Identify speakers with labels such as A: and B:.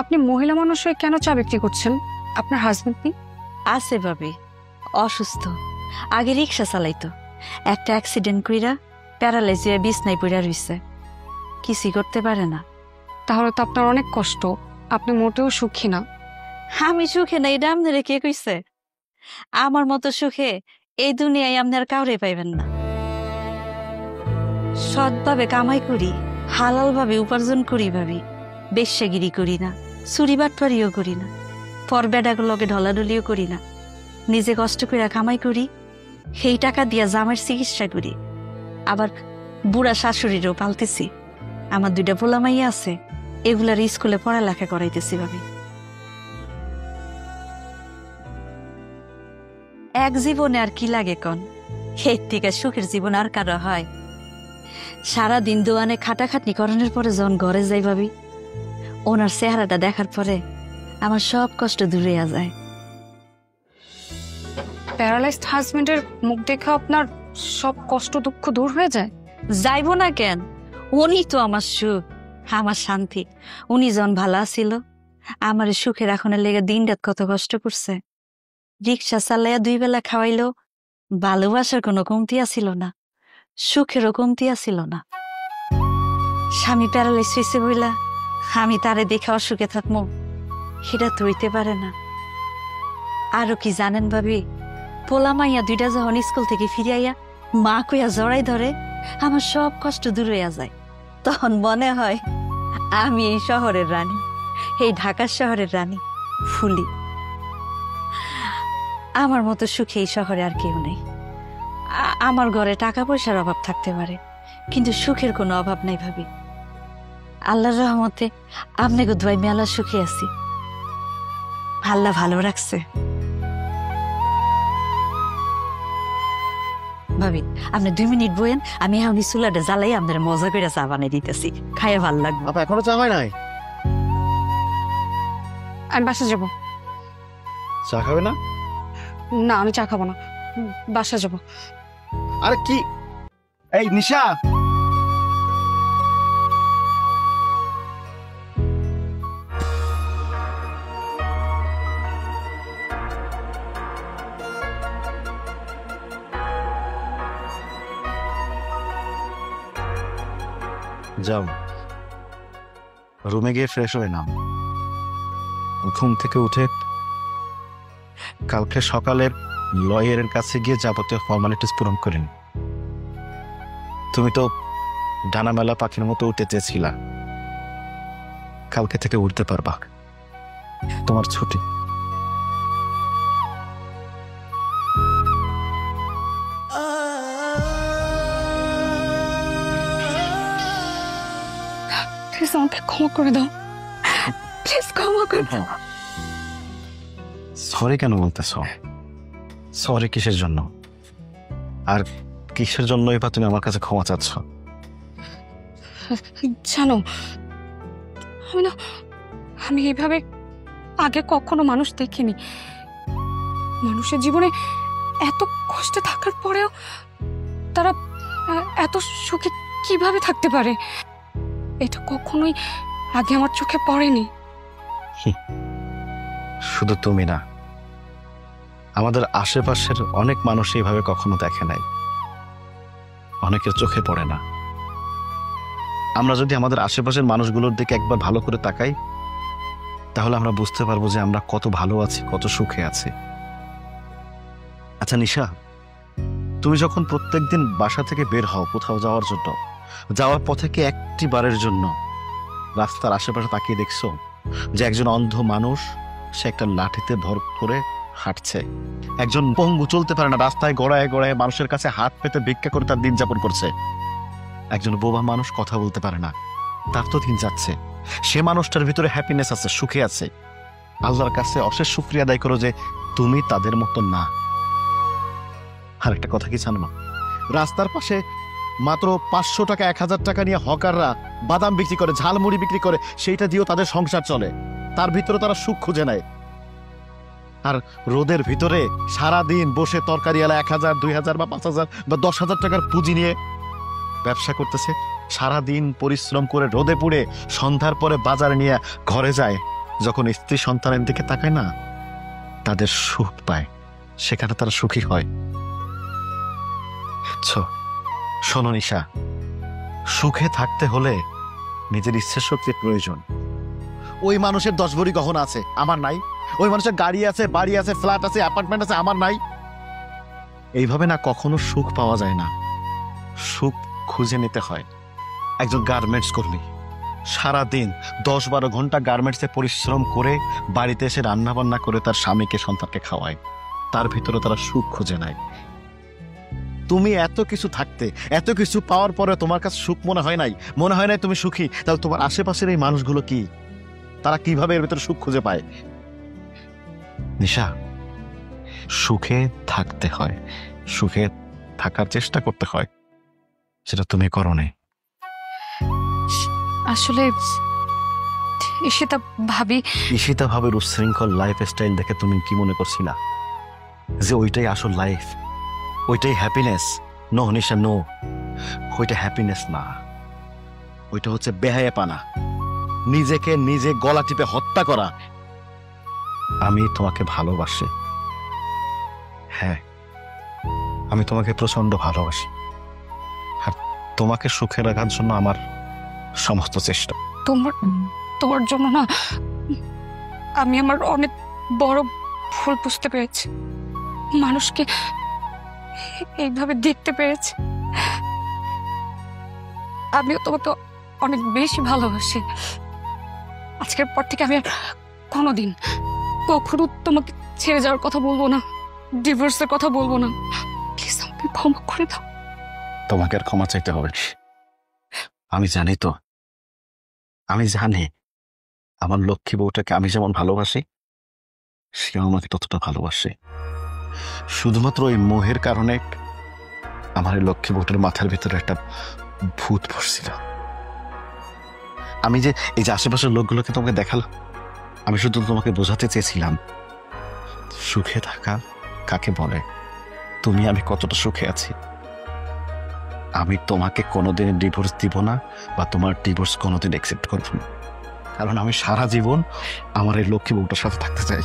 A: আপনি মহিলা মানুষ হয়ে কেন চা বিক্রি করছেন? আপনার হাজবেন্ড নেই?
B: আছে ভাবি, অসুস্থ। আগে রিক্সা চালাইতো, একটা অ্যাক্সিডেন্ট কইরা প্যারালাইজ হয়ে বিছনায় পড়া রইছে, কিছুই করতে পারে না।
A: তাহলে তো আপনার অনেক কষ্ট, আপনি মোটেও সুখী না।
B: আমি সুখে না এটা আপনারা কে কইছে? আমার মতো সুখে এই দুনিয়ায় আপনার কাউরে পাইবেন না। সৎভাবে কামাই করি, হালাল ভাবে উপার্জন করি ভাবি, বেশ্যাগিরি করি না, চুরি বাটপারিও করি না, পর বেডাগুলোকে ঢলাঢলিও করি না। নিজে কষ্ট করে কামাই করি, সেই টাকা দিয়া জামাইয়ের চিকিৎসা করি, আবার বুড়া শাশুড়িরও পালতেছি। আমার 2টা পোলা মাইয়া আছে, এগুলার স্কুলে পড়ালেখা করাইতেছি ভাবি। এক জীবনে আর কি লাগে কন? এর থেকে সুখের জীবন আর কারো হয়? সারাদিন দোয়ানে খাটাখাটনি করানোর পরে যখন ঘরে যাই ভাবি, ওনার চেহারাটা দেখার পরে আমার সব কষ্ট দূরে যায়।
A: প্যারালাইজড হাজবেন্ডের মুখ দেখে আপনার সব কষ্ট দুঃখ দূর হয়ে যায়?
B: যাইব না কেন? উনি তো আমার সুখ, আমার শান্তি। উনি যখন ভালো ছিল, আমার সুখে রাখনের লেগে দিন রাত কত কষ্ট করছে। রিক্সা চালাইয়া 2 বেলা খাওয়াইলো, ভালোবাসার কোনো কমতি আসিল না, সুখেরও কমতি আসিল না। স্বামী প্যারালাইজ হয়েছে বইলা আমি তারে দেখে অসুখে থাকবো, সেটা তো হইতে পারে না। আরো কি জানেন ভাবি, পোলা মাইয়া 2টা যখন স্কুল থেকে ফিরিয়া মা কইয়া জড়াই ধরে, আমার সব কষ্ট দূর হইয়া যায়। তখন মনে হয় আমি এই শহরের রানী, এই ঢাকার শহরের রানী ফুলি। আমার মতো সুখে এই শহরে আর কেউ নেই। আমার ঘরে টাকা পয়সার অভাব থাকতে পারে, কিন্তু সুখের কোনো অভাব নাই ভাবি। আল্লাহর রহমতে আপনাকে দোয়াই মেলা সুখে আছি, আল্লাহ ভালো রাখছে। ভাবি আপনি 2 মিনিট বইয়েন, আমি এখন চুলাটা জ্বালাই আপনার মজা করে চা বানিয়ে দিতেছি, খাইয়ে ভাল লাগবে।
C: এখনো চা হয় নাই?
A: আমি বাসা যাব।
C: চা খাবে না?
A: না, আমি চা খাবো না, বাসা যাব।
C: আরে কি, এই নিশা, যাও রুমে গিয়ে ফ্রেশ হয়ে নাও। ঘুম থেকে উঠে কালকে সকালের লয়ারের কাছে গিয়ে যাবতীয় ফর্মালিটিস পূরণ করেন। তুমি তো ডানা মেলা পাখির মতো উঠতে চেয়েছিলা, কালকে থেকে উঠতে পারবা, তোমার ছুটি।
A: প্লিজ আমাকে ক্ষমা করে দাও, প্লিজ ক্ষমা করে দাও।
C: সরি কেন বলতেছ? সরি কিসের জন্য? আর কিসের জন্যই বা তুমি আমার কাছে ক্ষমা চাচ্ছ?
A: জানো, আমি এইভাবে আগে কখনো মানুষ দেখিনি। মানুষের জীবনে এত কষ্টে থাকার পরেও তারা এত সুখে কিভাবে থাকতে পারে, এটা কখনোই আগে আমার চোখে পড়েনি।
C: শুধু তুমি না, আমাদের আশেপাশের অনেক মানুষ এইভাবে কখনো দেখে নাই, অনেকের চোখে পড়ে না। আমরা যদি আমাদের আশেপাশের মানুষগুলোর দিকে একবার ভালো করে তাকাই, তাহলে আমরা বুঝতে পারবো যে আমরা কত ভালো আছি, কত সুখে আছি। আচ্ছা নিশা, তুমি যখন প্রত্যেকদিন বাসা থেকে বের হও কোথাও যাওয়ার জন্য, যাওয়ার পথে কি একটি বারের জন্য রাস্তার আশেপাশে তাকিয়ে দেখছো যে একজন অন্ধ মানুষ, সে একটা লাঠিতে ভর করে হাঁটছে, একজন পঙ্গু চলতে পারে না, রাস্তায় গড়ায় গড়ায় মানুষের কাছে হাত পেতে ভিক্ষা করে তার দিন যাপন করছে, একজন বোবা মানুষ কথা বলতে পারে না, তার তো দিন যাচ্ছে, সে মানুষটার ভিতরে হ্যাপিনেস আছে, সুখে আছে। আল্লাহর কাছে অশেষ শুকরিয়া আদায় করো যে তুমি তাদের মতো না। আর একটা কথা কি জানো, রাস্তার পাশে মাত্র 500 টাকা 1000 টাকা নিয়ে হকাররা বাদাম বিক্রি করে, ঝালমুড়ি বিক্রি করে, সেইটা দিয়েও তাদের সংসার চলে, তার ভিতরে তারা সুখ খুঁজে নেয়। আর রোদের ভিতরে সারাদিন বসে তরকারি এলা 1000, 2000 বা 5000 বা 10,000 টাকার পুঁজি নিয়ে ব্যবসা করতেছে, সারাদিন পরিশ্রম করে রোদে পুড়ে সন্ধ্যার পরে বাজারে নিয়ে ঘরে যায়, যখন স্ত্রী সন্তানের দিকে তাকায় না, তাদের সুখ পায়, সেখানে তারা সুখী হয়। শোনো নিশা, সুখে থাকতে হলে নিজের ইচ্ছা শক্তির প্রয়োজন। ওই মানুষের 10 ভরি গহনা আছে, আমার নাই। ওই মানুষের গাড়ি আছে, বাড়ি আছে, ফ্ল্যাট আছে, অ্যাপার্টমেন্ট আছে, আমার নাই। এইভাবে না কখনো সুখ পাওয়া যায় না, সুখ খুঁজে নিতে হয়। একজন গার্মেন্টস কর্মী সারাদিন 10-12 ঘন্টা গার্মেন্টসে পরিশ্রম করে বাড়িতে এসে রান্না বান্না করে তার স্বামীকে সন্তানকে খাওয়ায়, তার ভিতরে তারা সুখ খুঁজে নেয়। তুমি এত কিছু থাকতে, এত কিছু পাওয়ার পরে তোমার কাছে সুখ মনে হয় নাই, মনে হয় নাই তুমি সুখী, তাহলে তোমার আশেপাশের এই মানুষগুলো কি, তারা কিভাবে এর ভিতরে সুখ খুঁজে পায়? নিশা, সুখে থাকতে হয়, সুখে থাকার চেষ্টা করতে হয়, সেটা তুমি করো নাই।
A: আসলে ঈশিতা ভাবির
C: উচ্ছৃঙ্খল লাইফ স্টাইল দেখে তুমি কি মনে করছিলা যে ওইটাই আসল লাইফ, ওইটাই হ্যাপিনেস? নো নিশা, নো, ওইটা হ্যাপিনেস না, ওইটা হচ্ছে বেহায়াপানা, নিজেকে নিজে গলা টিপে হত্যা করা। আমি তোমাকে ভালোবাসি, হ্যাঁ আমি তোমাকে প্রচন্ড ভালোবাসি, আর তোমাকে সুখে রাখার জন্য আমার সমস্ত চেষ্টা।
A: তোমার জন্য না আমি আমার অনেক বড় ভুল বুঝতে পেরেছি, মানুষকে এইভাবে দেখতে পেরেছি। আমিও তোমাকে অনেক বেশি ভালোবাসি। আজকের পর থেকে আমি আর কোনোদিন কখনো তোমাকে ছেড়ে যাওয়ার কথা বলবো না, ডিভোর্সের কথা বলবো না। প্লিজ আমাকে ক্ষমা করে দাও।
C: তোমাকে আর ক্ষমা চাইতে হবে? আমি জানি তো, আমি জানি আমার লক্ষ্মী বউটাকে আমি যেমন ভালোবাসি, সেও আমাকে ততটা ভালোবাসে। শুধুমাত্র ওই মোহের কারণে আমার এই লক্ষ্মী বউটার মাথার ভিতরে একটা ভূত বসছিল। আমি যে এই যে আশেপাশের লোকগুলোকে তোমাকে দেখালাম, আমি শুধু তোমাকে বোঝাতে চেয়েছিলাম সুখে থাকা কাকে বলে, তুমি আমি কতটা সুখে আছি। আমি তোমাকে কোনোদিন ডিভোর্স দিব না, বা তোমার ডিভোর্স কোনোদিন অ্যাকসেপ্ট করব না, কারণ আমি সারা জীবন আমার এই লক্ষ্মী বউটার সাথে থাকতে চাই।